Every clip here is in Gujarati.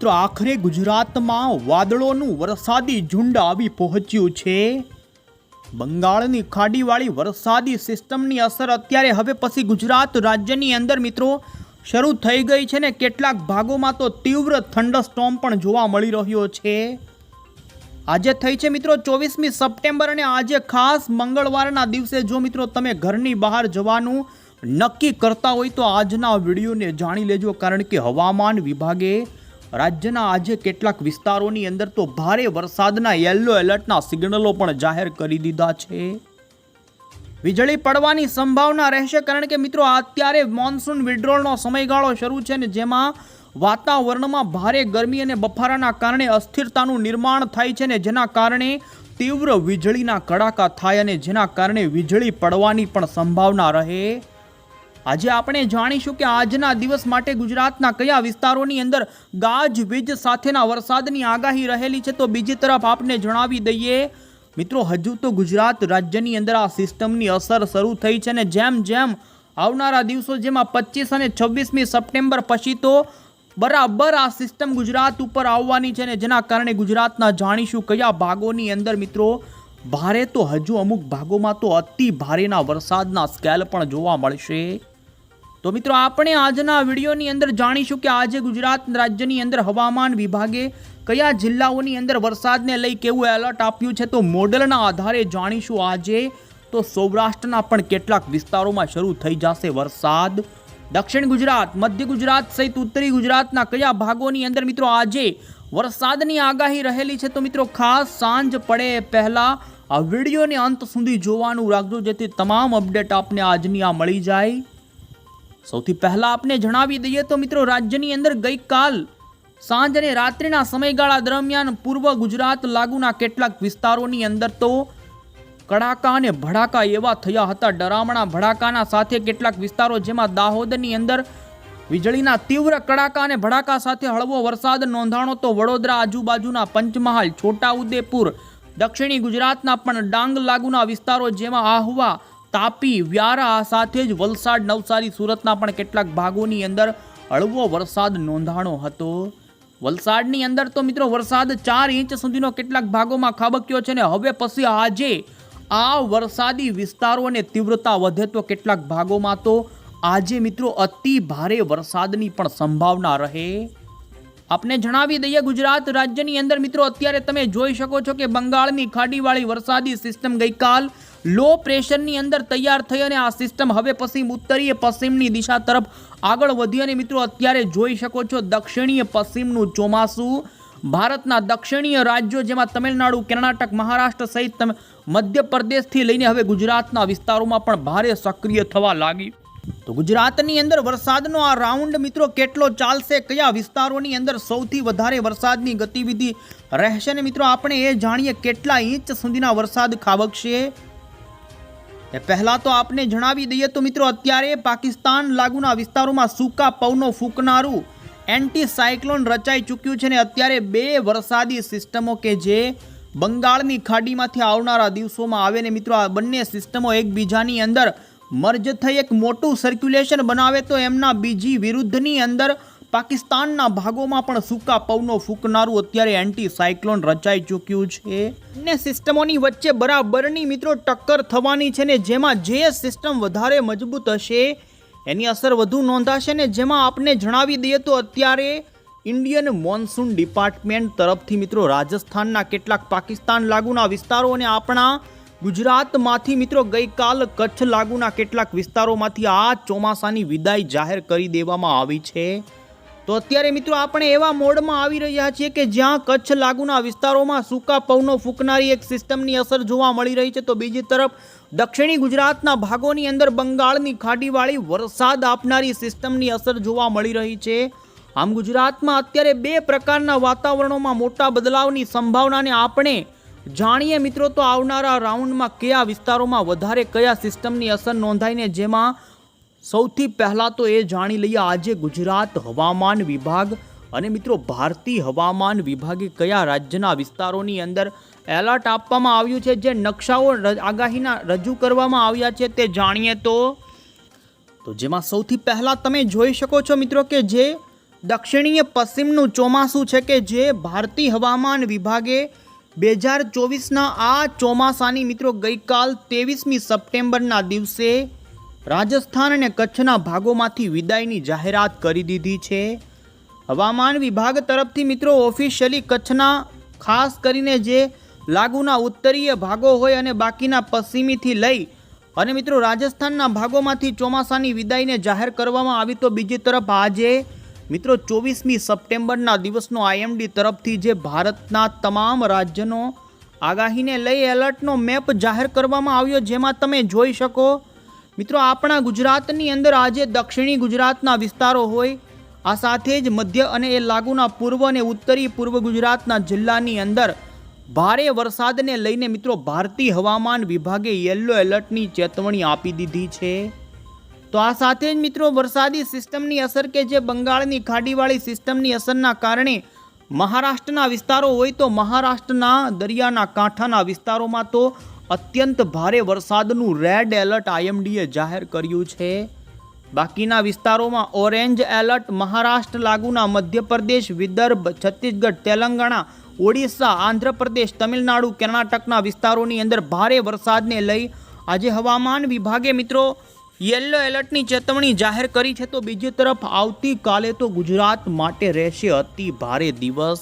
તો આખરે ગુજરાતમાં વાદળોનું વરસાદી ઝુંડ આવી પહોંચ્યું છે। બંગાળની ખાડીવાળી વરસાદી સિસ્ટમની અસર અત્યારે હવે પછી ગુજરાત રાજ્યની અંદર મિત્રો શરૂ થઈ ગઈ છે ને કેટલાક ભાગોમાં તો તીવ્ર થંડરસ્ટોર્મ પણ જોવા મળી રહ્યો છે। આજે થઈ છે મિત્રો 24મી સપ્ટેમ્બર અને આજે ખાસ મંગળવારના દિવસે જો મિત્રો તમે ઘરની બહાર જવાનું નક્કી કરતા હોય તો આજના વિડીયોને જાણી લેજો, કારણ કે હવામાન વિભાગે રાજ્યના આજે કેટલાક વિસ્તારોની અંદર તો ભારે વરસાદના યલો એલર્ટના સિગ્નલો પણ જાહેર કરી દીધા છે। વીજળી પડવાની સંભાવના રહેશે, કારણ કે મિત્રો અત્યારે મોન્સૂન વિડ્રોલનો સમયગાળો શરૂ છે ને જેમાં વાતાવરણમાં ભારે ગરમી અને બફારાના કારણે અસ્થિરતાનું નિર્માણ થાય છે ને જેના કારણે તીવ્ર વીજળીના કડાકા થાય અને જેના કારણે વીજળી પડવાની પણ સંભાવના રહે। આજે આપણે જાણીશું કે આજના દિવસ માટે ગુજરાતના કયા વિસ્તારોની અંદર ગાજવીજ સાથેના વરસાદની આગાહી રહેલી છે। તો બીજી તરફ આપને જણાવી દઈએ મિત્રો, હજુ તો ગુજરાત રાજ્યની અંદર આ સિસ્ટમની અસર શરૂ થઈ છે ને જેમ જેમ આવનારા દિવસો જેમાં 25 અને 26મી સપ્ટેમ્બર પછી તો બરાબર આ સિસ્ટમ ગુજરાત ઉપર આવવાની છે ને જેના કારણે ગુજરાતના જાણીશું કયા ભાગોની અંદર મિત્રો ભારે તો હજુ અમુક ભાગોમાં તો અતિ ભારેના વરસાદના સ્કેલ પણ જોવા મળશે। તો મિત્રો આપણે આજના વિડીયોની અંદર જાણીશું કે આજે ગુજરાત રાજ્યની અંદર હવામાન વિભાગે કયા જિલ્લાઓની અંદર વરસાદને લઈ કેવું એલર્ટ આપ્યું છે। તો મોડેલના આધારે જાણીશું આજે તો સૌરાષ્ટ્રના પણ કેટલાક વિસ્તારોમાં શરૂ થઈ જશે વરસાદ। દક્ષિણ ગુજરાત, મધ્ય ગુજરાત સહિત ઉત્તરી ગુજરાતના કયા ભાગોની અંદર મિત્રો આજે વરસાદની આગાહી રહેલી છે। તો મિત્રો ખાસ સાંજ પડે પહેલા આ વિડીયોને અંત સુધી જોવાનું રાખજો, જેથી તમામ અપડેટ આપને આજની આ મળી જાય। સૌથી પહેલા આપને જણાવી દઈએ તો મિત્રો રાજ્યની અંદર ગઈકાલ સાંજ અને રાત્રિના સમયગાળા દરમિયાન પૂર્વ ગુજરાત લાગુના કેટલાક વિસ્તારોની અંદર તો કડાકા અને ભડાકા એવા થયા હતા, ડરામણા ભડાકાના સાથે કેટલાક વિસ્તારો જેમાં દાહોદની અંદર વીજળીના તીવ્ર કડાકા અને ભડાકા સાથે હળવો વરસાદ નોંધાણો તો વડોદરા આજુબાજુના પંચમહાલ, છોટાઉદેપુર, દક્ષિણી ગુજરાતના પણ ડાંગ લાગુના વિસ્તારો જેમાં આહવા, તાપી, વ્યારા સાથે જ વલસાડ, નવસારી, સુરતના પણ કેટલાક ભાગોની અંદર હળવો વરસાદ નોંધાણો હતો। વલસાડની અંદર તો મિત્રો વરસાદ 4 ઇંચ સુધીનો કેટલાક ભાગોમાં ખાબક્યો છે ને હવે પછી આજે આ વરસાદી વિસ્તારોને તીવ્રતા વધે તો કેટલાક ભાગોમાં તો આજે મિત્રો અતિ ભારે વરસાદની પણ સંભાવના રહે। આપને જણાવી દઈએ ગુજરાત રાજ્યની અંદર મિત્રો અત્યારે તમે જોઈ શકો છો કે બંગાળની ખાડીવાળી વરસાદી સિસ્ટમ ગઈકાલ લો પ્રેશરની અંદર તૈયાર થઈ અને આ સિસ્ટમ હવે ઉત્તરીય પશ્ચિમની દિશા તરફ આગળ વધી અને મિત્રો અત્યારે જોઈ શકો છો દક્ષિણીય પશ્ચિમનું ચોમાસું ભારતના દક્ષિણીય રાજ્યો જેમાં તમિલનાડુ, કર્ણાટક, મહારાષ્ટ્ર સહિત મધ્યપ્રદેશથી લઈને હવે ગુજરાતના વિસ્તારોમાં પણ ભારે સક્રિય થવા લાગી। તો ગુજરાતની અંદર વરસાદનો આ રાઉન્ડ મિત્રો કેટલો ચાલશે, કયા વિસ્તારોની અંદર સૌથી વધારે વરસાદની ગતિવિધિ રહેશે ને મિત્રો આપણે એ જાણીએ કેટલા ઇંચ સુધીના વરસાદ ખાબકશે। એ પહેલા તો આપને જણાવી દઈએ તો મિત્રો અત્યારે પાકિસ્તાન લાગુના વિસ્તારોમાં સૂકા પવનો ફૂંકનારું એન્ટી સાયક્લોન રચાઈ ચૂક્યું છે ને અત્યારે 2 વરસાદી સિસ્ટમો કે જે બંગાળની ખાડીમાંથી આવનારા દિવસોમાં આવે ને મિત્રો આ બંને સિસ્ટમો એકબીજાની અંદર મર્જ થઈ એક મોટું સર્ક્યુલેશન બનાવે તો એમના બીજી વિરુદ્ધની અંદર પાકિસ્તાનના ભાગોમાં પણ સૂકા પવનો ફૂંકનારું અત્યારે એન્ટી સાયક્લોન રચાઈ ચૂક્યું છે। બંને સિસ્ટમોની વચ્ચે બરાબરની મિત્રો ટક્કર થવાની છે ને જેમાં જે સિસ્ટમ વધારે મજબૂત હશે એની અસર વધુ નોંધાશે ને જેમાં આપને જણાવી દઈએ તો અત્યારે ઇન્ડિયન મોન્સૂન ડિપાર્ટમેન્ટ તરફથી મિત્રો રાજસ્થાનના કેટલાક પાકિસ્તાન લાગુના વિસ્તારો અને આપણા ગુજરાતમાંથી મિત્રો ગઈકાલ કચ્છ લાગુના કેટલાક વિસ્તારોમાંથી આ ચોમાસાની વિદાય જાહેર કરી દેવામાં આવી છે। તો અત્યારે મિત્રો આપણે એવા મોડમાં આવી રહ્યા છીએ કે જ્યાં કચ્છ લાગુના વિસ્તારોમાં સૂકા પવનો ફૂંકનારી એક સિસ્ટમની અસર જોવા મળી રહી છે તો બીજી તરફ દક્ષિણી ગુજરાતના ભાગોની અંદર બંગાળની ખાડીવાળી વરસાદ આપનારી સિસ્ટમની અસર જોવા મળી રહી છે। આમ ગુજરાતમાં અત્યારે 2 પ્રકારના વાતાવરણોમાં મોટા બદલાવની સંભાવનાને આપણે જાણીએ મિત્રો તો આવનારા રાઉન્ડમાં કયા વિસ્તારોમાં વધારે કયા સિસ્ટમની અસર નોંધાઈને જેમાં સૌથી પહેલા તો એ જાણી લઈએ આજે ગુજરાત હવામાન વિભાગ અને મિત્રો ભારતીય હવામાન વિભાગે કયા રાજ્યના વિસ્તારોની અંદર એલર્ટ આપવામાં આવ્યું છે, જે નકશાઓ આગાહીના રજૂ કરવામાં આવ્યા છે તે જાણીએ તો જેમાં સૌથી પહેલા તમે જોઈ શકો છો મિત્રો કે જે દક્ષિણીય પશ્ચિમનું ચોમાસું છે કે જે ભારતીય હવામાન વિભાગે 2024ના આ ચોમાસાની મિત્રો ગઈકાલ 23મી સપ્ટેમ્બરના દિવસે રાજસ્થાન અને કચ્છના ભાગોમાંથી વિદાયની જાહેરાત કરી દીધી છે। હવામાન વિભાગ તરફથી મિત્રો ઓફિશિયલી કચ્છના ખાસ કરીને જે લાગુના ઉત્તરીય ભાગો હોય અને બાકીના પશ્ચિમીથી લઈ અને મિત્રો રાજસ્થાનના ભાગોમાંથી ચોમાસાની વિદાયને જાહેર કરવામાં આવી, તો બીજી તરફ આજે મિત્રો 24મી સપ્ટેમ્બરના દિવસનો આઈએમડી તરફથી જે ભારતના તમામ રાજ્યનો આગાહીને લઈ એલર્ટનો મેપ જાહેર કરવામાં આવ્યો, જેમાં તમે જોઈ શકો મિત્રો આપણા ગુજરાતની અંદર આજે દક્ષિણી ગુજરાતના વિસ્તારો હોય, આ સાથે જ મધ્ય અને એ લાગુના પૂર્વ અને ઉત્તરી પૂર્વ ગુજરાતના જિલ્લાની અંદર ભારે વરસાદને લઈને મિત્રો ભારતીય હવામાન વિભાગે યલો એલર્ટની ચેતવણી આપી દીધી છે। તો આ સાથે જ મિત્રો વરસાદી સિસ્ટમની અસર કે જે બંગાળની ખાડીવાળી સિસ્ટમની અસરના કારણે મહારાષ્ટ્રના વિસ્તારો હોય, તો મહારાષ્ટ્રના દરિયાના કાંઠાના વિસ્તારોમાં તો અત્યંત ભારે વરસાદનું રેડ એલર્ટ આઈએમડીએ જાહેર કર્યું છે। બાકીના વિસ્તારોમાં ઓરેન્જ એલર્ટ મહારાષ્ટ્ર લાગુના મધ્યપ્રદેશ, વિદર્ભ, છત્તીસગઢ, તેલંગાણા, ઓડિશા, આંધ્રપ્રદેશ, તમિલનાડુ, કર્ણાટકના વિસ્તારોની અંદર ભારે વરસાદને લઈ આજે હવામાન વિભાગે મિત્રો યલો એલર્ટની ચેતવણી જાહેર કરી છે। તો બીજી તરફ આવતીકાલે તો ગુજરાત માટે રહેશે અતિ ભારે દિવસ।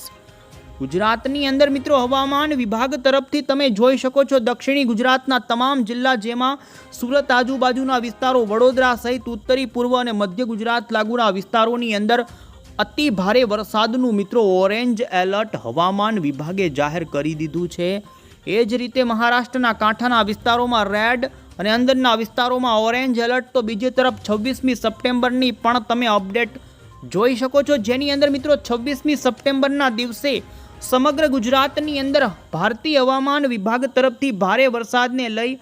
ગુજરાતની અંદર મિત્રો હવામાન વિભાગ તરફથી તમે જોઈ શકો છો દક્ષિણી ગુજરાતના તમામ જિલ્લા, જેમાં સુરત આજુબાજુના વિસ્તારો, વડોદરા સહિત ઉત્તરી પૂર્વ અને મધ્ય ગુજરાત લાગુના વિસ્તારોની અંદર અતિ ભારે વરસાદનું મિત્રો ઓરેન્જ એલર્ટ હવામાન વિભાગે જાહેર કરી દીધું છે। એ જ રીતે મહારાષ્ટ્રના કાંઠાના વિસ્તારોમાં રેડ અને અંદરના વિસ્તારોમાં ઓરેન્જ એલર્ટ, તો બીજી તરફ 26મી સપ્ટેમ્બરની પણ તમે અપડેટ જોઈ શકો છો, જેની અંદર મિત્રો 26મી સપ્ટેમ્બરના દિવસે સમગ્ર ગુજરાતની અંદર ભારતીય હવામાન વિભાગ તરફથી ભારે વરસાદને લઈ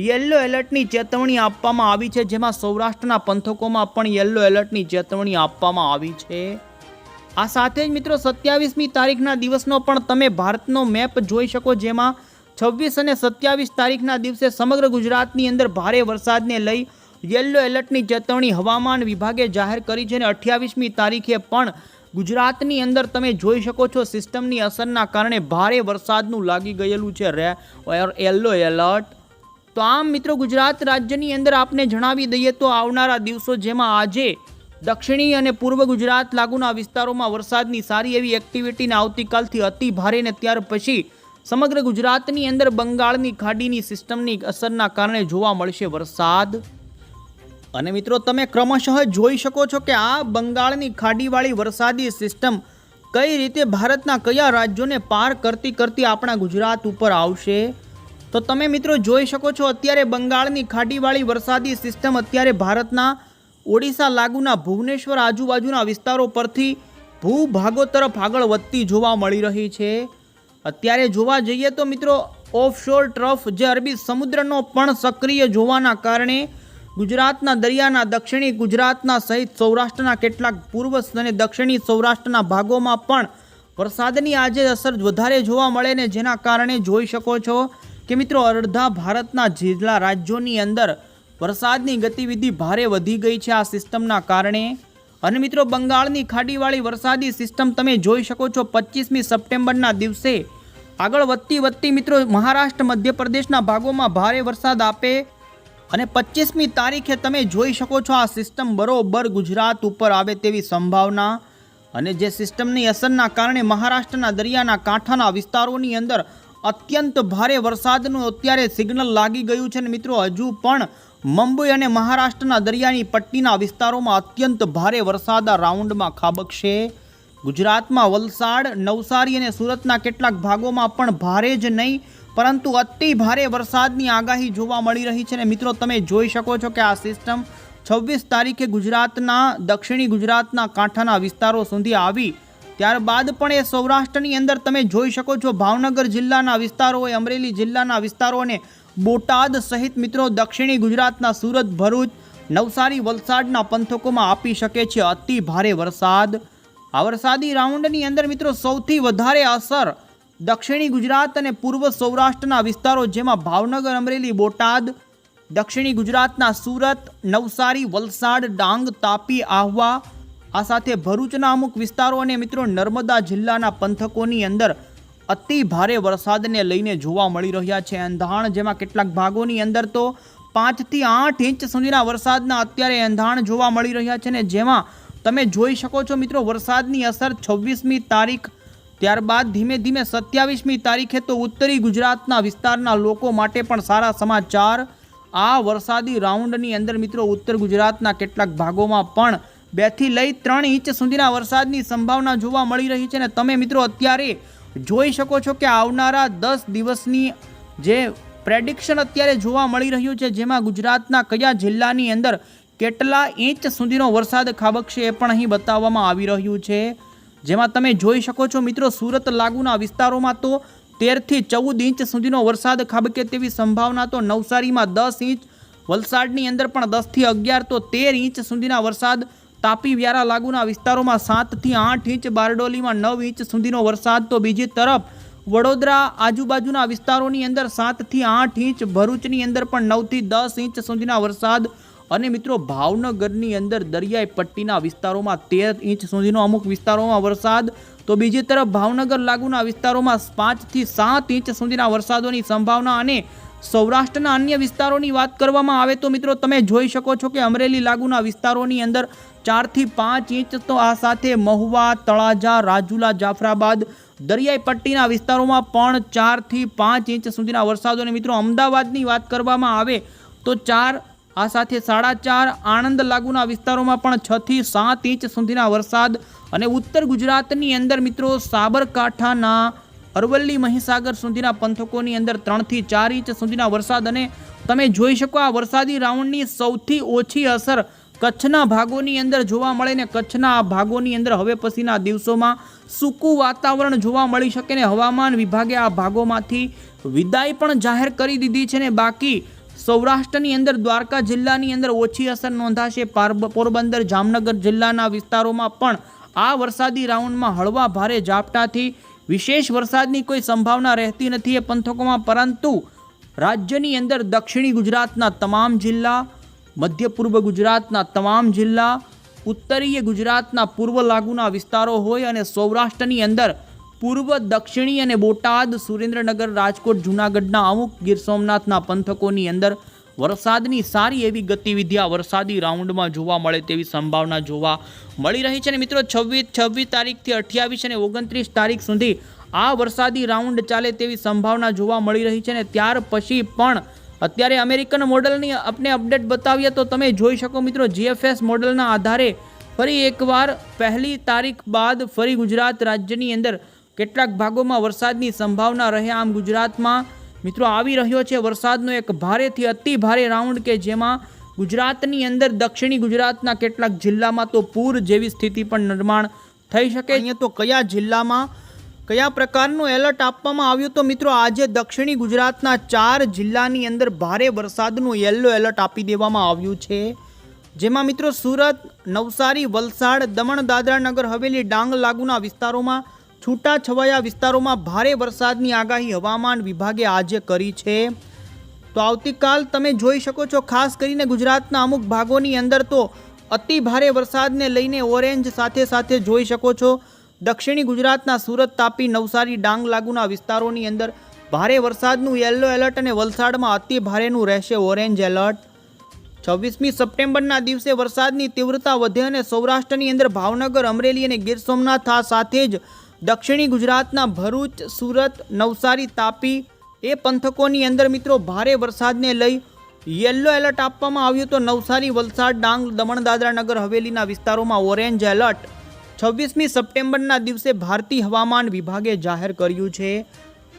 યલો એલર્ટની ચેતવણી આપવામાં આવી છે, જેમાં સૌરાષ્ટ્રના પંથકોમાં પણ યલો એલર્ટની ચેતવણી આપવામાં આવી છે। આ સાથે જ મિત્રો 27મી તારીખના દિવસનો પણ તમે ભારતનો મેપ જોઈ શકો, જેમાં 26 અને 27 તારીખના દિવસે સમગ્ર ગુજરાતની અંદર ભારે વરસાદને લઈ યલો એલર્ટની ચેતવણી હવામાન વિભાગે જાહેર કરી છે। અને 28મી તારીખે પણ ગુજરાતની અંદર તમે જોઈ શકો છો સિસ્ટમની અસરના કારણે ભારે વરસાદનું લાગી ગયેલું છે યલો એલર્ટ। તો આમ મિત્રો ગુજરાત રાજ્યની અંદર આપને જણાવી દઈએ તો આવનારા દિવસો, જેમાં આજે દક્ષિણી અને પૂર્વ ગુજરાત લાગુના વિસ્તારોમાં વરસાદની સારી એવી એક્ટિવિટીને આવતીકાલથી અતિ ભારે ને ત્યાર પછી સમગ્ર ગુજરાતની અંદર બંગાળની ખાડીની સિસ્ટમની અસરના કારણે જોવા મળશે વરસાદ। અને મિત્રો તમે ક્રમશઃ જોઈ શકો છો કે આ બંગાળની ખાડીવાળી વરસાદી સિસ્ટમ કઈ રીતે ભારતના કયા રાજ્યોને પાર કરતી આપણા ગુજરાત ઉપર આવશે। તો તમે મિત્રો જોઈ શકો છો અત્યારે બંગાળની ખાડીવાળી વરસાદી સિસ્ટમ અત્યારે ભારતના ઓડિશા લાગુના ભુવનેશ્વર આજુબાજુના વિસ્તારો પરથી ભૂભાગો તરફ આગળ વધતી જોવા મળી રહી છે। અત્યારે જોવા જઈએ તો મિત્રો ઓફશોર ટ્રફ જે અરબી સમુદ્રનો પણ સક્રિય જોવાના કારણે ગુજરાતના દરિયાના દક્ષિણી ગુજરાતના સહિત સૌરાષ્ટ્રના કેટલાક પૂર્વ અને દક્ષિણી સૌરાષ્ટ્રના ભાગોમાં પણ વરસાદની આજે અસર વધારે જોવા મળે ને, જેના કારણે જોઈ શકો છો કે મિત્રો અડધા ભારતના જિલ્લા રાજ્યોની અંદર વરસાદની ગતિવિધિ ભારે વધી ગઈ છે આ સિસ્ટમના કારણે। અને મિત્રો બંગાળની ખાડીવાળી વરસાદી સિસ્ટમ તમે જોઈ શકો છો 25મી સપ્ટેમ્બરના દિવસે આગળ વધતી મિત્રો મહારાષ્ટ્ર, મધ્યપ્રદેશના ભાગોમાં ભારે વરસાદ આપે અને 25મી તારીખે તમે જોઈ શકો છો આ સિસ્ટમ બરોબર ગુજરાત ઉપર આવે તેવી સંભાવના। અને જે સિસ્ટમની અસરના કારણે મહારાષ્ટ્રના દરિયાના કાંઠાના વિસ્તારોની અંદર અત્યંત ભારે વરસાદનું અત્યારે સિગ્નલ લાગી ગયું છે। અને મિત્રો હજુ પણ મુંબઈ અને મહારાષ્ટ્રના દરિયાની પટ્ટીના વિસ્તારોમાં અત્યંત ભારે વરસાદ આ રાઉન્ડમાં ખાબકશે। ગુજરાતમાં વલસાડ, નવસારી અને સુરતના કેટલાક ભાગોમાં પણ ભારે જ નહીં પરંતુ અતિ ભારે વરસાદની આગાહી જોવા મળી રહી છે। અને મિત્રો તમે જોઈ શકો છો કે આ સિસ્ટમ 26 તારીખે ગુજરાતના દક્ષિણી ગુજરાતના કાંઠાના વિસ્તારો સુધી આવી, ત્યારબાદ પણ એ સૌરાષ્ટ્રની અંદર તમે જોઈ શકો છો ભાવનગર જિલ્લાના વિસ્તારો હોય, અમરેલી જિલ્લાના વિસ્તારો અને બોટાદ સહિત મિત્રો દક્ષિણી ગુજરાતના સુરત, ભરૂચ, નવસારી, વલસાડના પંથકોમાં આપી શકે છે અતિ ભારે વરસાદ। આ વરસાદી રાઉન્ડની અંદર મિત્રો સૌથી વધારે અસર દક્ષિણી ગુજરાત અને પૂર્વ સૌરાષ્ટ્રના વિસ્તારો, જેમાં ભાવનગર, અમરેલી, બોટાદ, દક્ષિણી ગુજરાતના સુરત, નવસારી, વલસાડ, ડાંગ, તાપી, આહવા, આ સાથે ભરૂચના અમુક વિસ્તારો અને મિત્રો નર્મદા જિલ્લાના પંથકોની અંદર અતિ ભારે વરસાદને લઈને જોવા મળી રહ્યા છે એંધાણ, જેમાં કેટલાક ભાગોની અંદર તો 5 થી 8 ઇંચ સુધીના વરસાદના અત્યારે એંધાણ જોવા મળી રહ્યા છે ને જેમાં તમે જોઈ શકો છો મિત્રો વરસાદની અસર 26મી તારીખ, ત્યારબાદ ધીમે ધીમે 27મી તારીખે તો ઉત્તરી ગુજરાતના વિસ્તારના લોકો માટે પણ સારા સમાચાર. આ વરસાદી રાઉન્ડની અંદર મિત્રો ઉત્તર ગુજરાતના કેટલાક ભાગોમાં પણ 2 થી લઈ 3 ઇંચ સુધીના વરસાદની સંભાવના જોવા મળી રહી છે ને તમે મિત્રો અત્યારે જોઈ શકો છો કે આવનારા 10 દિવસની જે પ્રેડિક્શન અત્યારે જોવા મળી રહ્યું છે, જેમાં ગુજરાતના કયા જિલ્લાની અંદર કેટલા ઇંચ સુધીનો વરસાદ ખાબકશે એ પણ અહીં બતાવવામાં આવી રહ્યું છે. જેમાં તમે જોઈ શકો છો મિત્રો સુરત લાગુના વિસ્તારોમાં તો 13 થી 14 ઇંચ સુધીનો વરસાદ ખાબકે તેવી સંભાવના, તો નવસારીમાં 10 ઇંચ, વલસાડની અંદર પણ 10 થી 11 તો 13 ઇંચ સુધીના વરસાદ, તાપી વ્યારા લાગુના વિસ્તારોમાં 7 થી 8 ઇંચ, બારડોલીમાં 9 ઇંચ સુધીનો વરસાદ. તો બીજી તરફ વડોદરા આજુબાજુના વિસ્તારોની અંદર 7 થી 8 ઇંચ, ભરૂચની અંદર પણ 9 થી 10 ઇંચ સુધીના વરસાદ અને મિત્રો ભાવનગરની અંદર દરિયાઈ પટ્ટીના વિસ્તારોમાં 13 ઇંચ સુધીનો અમુક વિસ્તારોમાં વરસાદ. તો બીજી તરફ ભાવનગર લાગુના વિસ્તારોમાં 5 થી 7 ઇંચ સુધીના વરસાદોની સંભાવના. અને સૌરાષ્ટ્રના અન્ય વિસ્તારોની વાત કરવામાં આવે તો મિત્રો તમે જોઈ શકો છો કે અમરેલી લાગુના વિસ્તારોની અંદર 4 થી 5 ઇંચ, તો આ સાથે મહુવા, તળાજા, રાજુલા, જાફરાબાદ, દરિયાઈ પટ્ટીના વિસ્તારોમાં પણ 4 થી 5 ઇંચ સુધીના વરસાદો. અને મિત્રો અમદાવાદની વાત કરવામાં આવે તો 4, આ સાથે 4.5, આણંદ લાગુના વિસ્તારોમાં પણ 6 થી 7 ઇંચ સુધીના વરસાદ. અને ઉત્તર ગુજરાતની અંદર મિત્રો સાબરકાંઠાના અરવલ્લી, મહીસાગર સુધીના પંથકોની અંદર 3 થી 4 ઇંચ સુધીના વરસાદ. અને તમે જોઈ શકો આ વરસાદી રાઉન્ડની સૌથી ઓછી અસર કચ્છના ભાગોની અંદર જોવા મળે ને કચ્છના આ ભાગોની અંદર હવે પછીના દિવસોમાં સૂકું વાતાવરણ જોવા મળી શકે ને હવામાન વિભાગે આ ભાગોમાંથી વિદાય પણ જાહેર કરી દીધી છે ને બાકી સૌરાષ્ટ્રની અંદર દ્વારકા જિલ્લાની અંદર ઓછી અસર નોંધાશે. પોરબંદર, જામનગર જિલ્લાના વિસ્તારોમાં પણ આ વરસાદી રાઉન્ડમાં હળવા ભારે ઝાપટાથી વિશેષ વરસાદની કોઈ સંભાવના રહેતી નથી એ પંથકોમાં, પરંતુ રાજ્યની અંદર દક્ષિણી ગુજરાતના તમામ જિલ્લા, મધ્ય પૂર્વ ગુજરાતના તમામ જિલ્લા, ઉત્તરીય ગુજરાતના પૂર્વ લાગુના વિસ્તારો હોય અને સૌરાષ્ટ્રની અંદર પૂર્વ, દક્ષિણી અને બોટાદ, સુરેન્દ્રનગર, રાજકોટ, જૂનાગઢના અમુક, ગીર સોમનાથના પંથકોની અંદર વરસાદની સારી એવી ગતિવિધિ આ વરસાદી રાઉન્ડમાં જોવા મળે તેવી સંભાવના જોવા મળી રહી છે. અને મિત્રો 26 તારીખથી 28 અને 29 તારીખ સુધી આ વરસાદી રાઉન્ડ ચાલે તેવી સંભાવના જોવા મળી રહી છે. અને ત્યાર પછી પણ અત્યારે અમેરિકન મોડલની આપણે અપડેટ બતાવીએ તો તમે જોઈ શકો મિત્રો GFS મોડલના આધારે ફરી એકવાર 1 તારીખ બાદ ફરી ગુજરાત રાજ્યની અંદર કેટલાક ભાગોમાં વરસાદની સંભાવના રહે. આમ ગુજરાતમાં મિત્રો આવી રહ્યો છે વરસાદનો એક ભારેથી અતિ ભારે રાઉન્ડ કે જેમાં ગુજરાતની અંદર દક્ષિણી ગુજરાતના કેટલાક જિલ્લામાં તો પૂર જેવી સ્થિતિ પણ નિર્માણ થઈ શકે. અહીંયા તો કયા જિલ્લામાં કયા પ્રકારનું એલર્ટ આપવામાં આવ્યું, તો મિત્રો આજે દક્ષિણી ગુજરાતના 4 જિલ્લાની અંદર ભારે વરસાદનું યલો એલર્ટ આપી દેવામાં આવ્યું છે. જેમાં મિત્રો સુરત, નવસારી, વલસાડ, દમણ, દાદરા નગર હવેલી, ડાંગ લાગુના વિસ્તારોમાં છૂટાછવાયા વિસ્તારોમાં ભારે વરસાદની આગાહી હવામાન વિભાગે આજે કરી છે. તો આવતીકાલ તમે જોઈ શકો છો ખાસ કરીને ગુજરાતના અમુક ભાગોની અંદર તો અતિ ભારે વરસાદને લઈને ઓરેન્જ સાથે સાથે જોઈ શકો છો દક્ષિણી ગુજરાતના સુરત, તાપી, નવસારી, ડાંગ લાગુના વિસ્તારોની અંદર ભારે વરસાદનું યલો એલર્ટ અને વલસાડમાં અતિ ભારેનું રહેશે ઓરેન્જ એલર્ટ. 26મી સપ્ટેમ્બરના દિવસે વરસાદની તીવ્રતા વધે અને સૌરાષ્ટ્રની અંદર ભાવનગર, અમરેલી અને ગીર સોમનાથ આ સાથે જ દક્ષિણી ગુજરાતના ભરૂચ, સુરત, નવસારી, તાપી એ પંથકોની અંદર મિત્રો ભારે વરસાદને લઈ યલો એલર્ટ આપવામાં આવ્યું. તો નવસારી, વલસાડ, ડાંગ, દમણ, દાદરા નગર હવેલીના વિસ્તારોમાં ઓરેન્જ એલર્ટ 26મી સપ્ટેમ્બરના દિવસે ભારતીય હવામાન વિભાગે જાહેર કર્યું છે.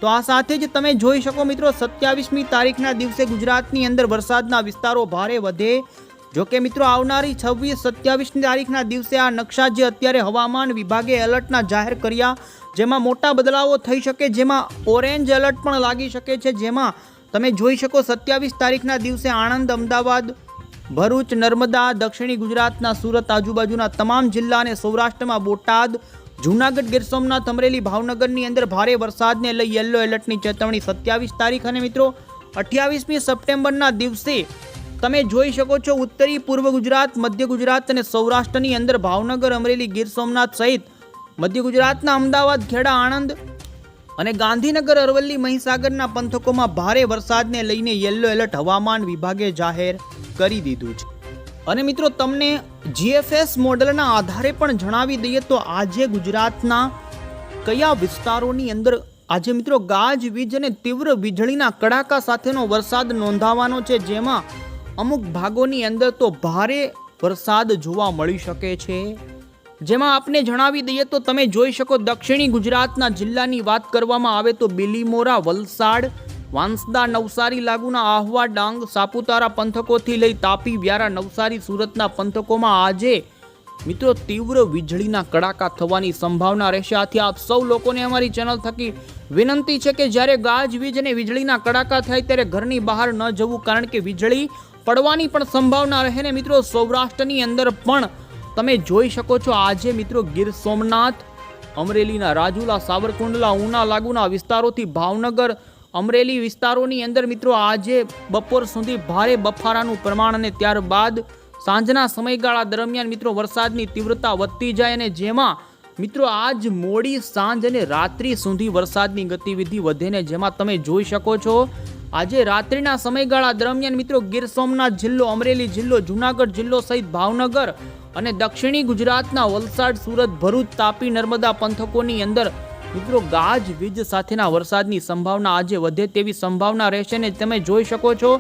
તો આ સાથે જ તમે જોઈ શકો મિત્રો 27મી તારીખના દિવસે ગુજરાતની અંદર વરસાદના વિસ્તારો ભારે વધે. જો કે મિત્રો આવનારી 26-27 તારીખના દિવસે આ નકશા જે અત્યારે હવામાન વિભાગે એલર્ટના જાહેર કર્યા જેમાં મોટા બદલાવો થઈ શકે, જેમાં ઓરેન્જ એલર્ટ પણ લાગી શકે છે. જેમાં તમે જોઈ શકો 27 તારીખના દિવસે આણંદ, અમદાવાદ, ભરૂચ, નર્મદા, દક્ષિણી ગુજરાતના સુરત આજુબાજુના તમામ જિલ્લા અને સૌરાષ્ટ્રમાં બોટાદ, જૂનાગઢ, ગીર સોમનાથ, અમરેલી, ભાવનગરની અંદર ભારે વરસાદને લઈ યલો એલર્ટની ચેતવણી 27 તારીખ. અને મિત્રો 28મી સપ્ટેમ્બરના દિવસે તમે જોઈ શકો છો ઉત્તરી પૂર્વ ગુજરાત, મધ્ય ગુજરાત અને સૌરાષ્ટ્રની અંદર ભાવનગર, અમરેલી, ગીર સોમનાથ સહિત મધ્ય ગુજરાતના અમદાવાદ, ખેડા, આણંદ અને ગાંધીનગર, અરવલ્લી, મહીસાગરના પંથકોમાં ભારે વરસાદને લઈને યલો એલર્ટ હવામાન વિભાગે જાહેર કરી દીધું છે. અને મિત્રો તમને જીએફએસ મોડેલના આધારે પણ જણાવી દઈએ તો આજે ગુજરાતના કયા વિસ્તારોની અંદર આજે મિત્રો ગાજવીજ અને તીવ્ર વીજળીના કડાકા સાથેનો વરસાદ નોંધાવાનો છે, જેમાં અમુક ભાગોની અંદર તો ભારે વરસાદ જોવા મળી શકે છે. જેમાં આપને જણાવી દઈએ તો તમે જોઈ શકો દક્ષિણી ગુજરાતના જિલ્લાની વાત કરવામાં આવે તો બિલીમોરા, વલસાડ, વાંસદા, નવસારી લાગુના આહવા, ડાંગ, સાપુતારા પંથકોથી લઈ તાપી, વ્યારા, નવસારી, સુરતના પંથકોમાં આજે મિત્રો તીવ્ર વીજળીના કડાકા થવાની સંભાવના રહેશે. આથી આપ સૌ લોકોને અમારી ચેનલ થકી વિનંતી છે કે જ્યારે ગાજવીજ અને વીજળીના કડાકા થાય ત્યારે ઘરની બહાર ન જવું, કારણ કે વીજળી પડવાની પણ સંભાવના રહે ને મિત્રો સૌરાષ્ટ્રની અંદર પણ તમે જોઈ શકો છો આજે મિત્રો ગીર સોમનાથ, અમરેલીના રાજુલા, સાવરકુંડલા, ઉના લાગુના વિસ્તારોથી ભાવનગર, અમરેલી વિસ્તારોની અંદર મિત્રો આજે બપોર સુધી ભારે બફારાનું પ્રમાણ અને ત્યારબાદ સાંજના સમયગાળા દરમિયાન મિત્રો વરસાદની તીવ્રતા વધતી જાય અને જેમાં મિત્રો આજ મોડી સાંજ અને રાત્રિ સુધી વરસાદની ગતિવિધિ વધે ને જેમાં તમે જોઈ શકો છો આજે રાત્રિના સમયગાળા દરમિયાન મિત્રો ગીર સોમનાથ જિલ્લો, અમરેલી જિલ્લો, જૂનાગઢ જિલ્લો સહિત ભાવનગર અને દક્ષિણી ગુજરાતના વલસાડ, સુરત, ભરૂચ, તાપી, નર્મદા પંથકોની અંદર મિત્રો ગાજવીજ સાથેના વરસાદની સંભાવના આજે વધે તેવી સંભાવના રહેશે ને તમે જોઈ શકો છો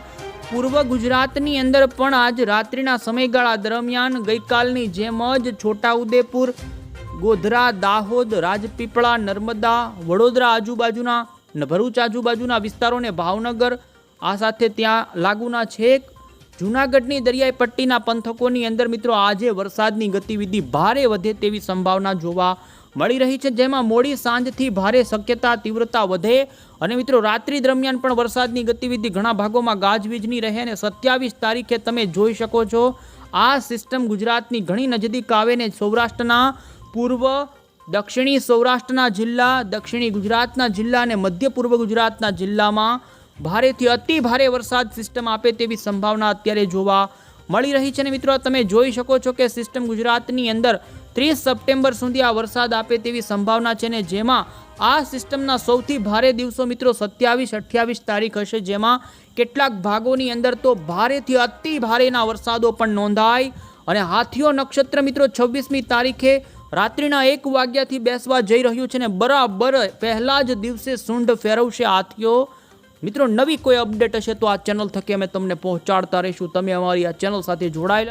પૂર્વ ગુજરાતની અંદર પણ આજ રાત્રિના સમયગાળા દરમિયાન ગઈકાલની જેમ જ છોટાઉદેપુર, ગોધરા, દાહોદ, રાજપીપળા, નર્મદા, વડોદરા આજુબાજુના, ભરૂચ આજુબાજુના વિસ્તારોને ભાવનગર આ સાથે ત્યાં લાગુના છેક જૂનાગઢની દરિયાઈ પટ્ટીના પંથકોની અંદર મિત્રો આજે વરસાદની ગતિવિધિ ભારે વધે તેવી સંભાવના જોવા મળી રહી છે, જેમાં મોડી સાંજથી ભારે શક્યતા તીવ્રતા વધે અને મિત્રો રાત્રિ દરમિયાન પણ વરસાદની ગતિવિધિ ઘણા ભાગોમાં ગાજવીજની રહે અને 27 તારીખે તમે જોઈ શકો છો આ સિસ્ટમ ગુજરાતની ઘણી નજીક આવે ને સૌરાષ્ટ્રના પૂર્વ, દક્ષિણી સૌરાષ્ટ્રના જિલ્લા, દક્ષિણી ગુજરાતના જિલ્લા અને મધ્ય પૂર્વ ગુજરાતના જિલ્લામાં ભારેથી અતિ ભારે વરસાદ સિસ્ટમ આપે તેવી સંભાવના અત્યારે જોવા મળી રહી છે. અને મિત્રો તમે જોઈ શકો છો કે સિસ્ટમ ગુજરાતની અંદર 30 સપ્ટેમ્બર સુધી આ વરસાદ આપે તેવી સંભાવના છે ને જેમાં આ સિસ્ટમના સૌથી ભારે દિવસો મિત્રો 27-28 તારીખ હશે, જેમાં કેટલાક ભાગોની અંદર તો ભારેથી અતિ ભારેના વરસાદો પણ નોંધાય અને હાથીઓ નક્ષત્ર મિત્રો 26મી તારીખે રાત્રિના 1 વાગ્યાથી બેસવા જઈ રહ્યું છે ને બરાબર પહેલા જ દિવસે સૂંઢ ફેરવશે હાથીઓ. મિત્રો નવી કોઈ અપડેટ હશે તો આ ચેનલ થકી અમે તમને પહોંચાડતા રહીશું. તમે અમારી આ ચેનલ સાથે જોડાયેલા